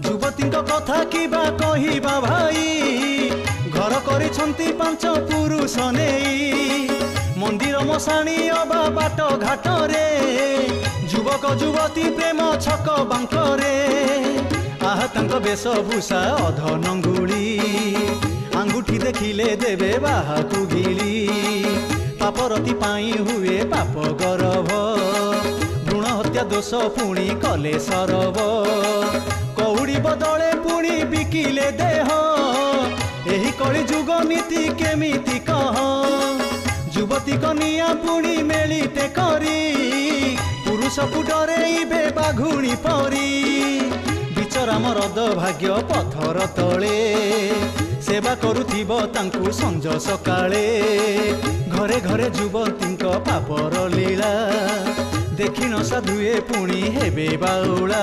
युवती कथा किबा कहिबा भाई घर करिछंती पांच पुरुष नेई मंदिर मशाणी अबा बाट घाट रे युवक युवती प्रेम छक बांक रे आह तांको वेशभूषा अध नंगुली आंगुठी देखिले देवे बाहाकु गिली पापरती पाई हुए पाप गौरव भ्रूण हत्या दोष पुणी कले सरव कौड़ी बदले पुणी बिकिले देह एही कली जुग नीति केमिति कह युवती कनिया पुणी मेलिते करी पुरुष डरेइबे बाघुणी परी बिचरा मरद भाग्य पथर तले सेवा करुथिबो तांकु संज सकाळे घरे घरे युवती पापर लीला देखि न साधुए पुणी हेबे बाउला।